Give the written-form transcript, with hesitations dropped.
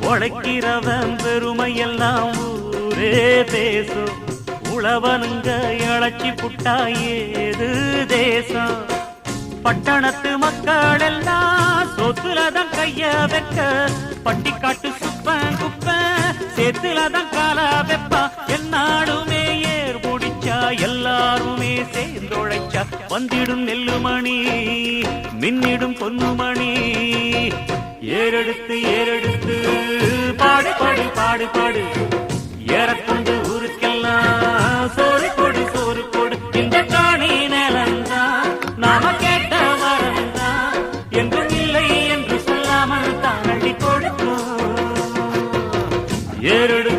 உழைக்கிறவன் பெருமையெல்லாம் ஊரே பேசும். உழவனுங்க இழைச்சி புட்டா ஏது தேசம். பட்டணத்து மக்கள் எல்லாம் சொத்துலதான் கைய வைக்க, பட்டிக்காட்டு சுப்பன் குப்பன் சேத்துலதான் கால வெப்பா. என்னாலுமே ஏர் முடிச்சா எல்லாருமே சேர்ந்தொழைச்சா வந்திடும் நெல்லுமணி மின்னிடும் பொன்னுமணி. ஏறெடுத்து ஏறெடுத்து பாடு பாடு பாடு பாடு, ஏறக்கொண்டு ஊருக்கெல்லாம் சோறு கொடு சோறு கொடு. இந்த காணி நிலந்தான் நாம கேட்ட வரந்தான், என்றும் இல்லை என்று சொல்லாமல் தாண்டி கொடுக்கும். ஏறெடுத்து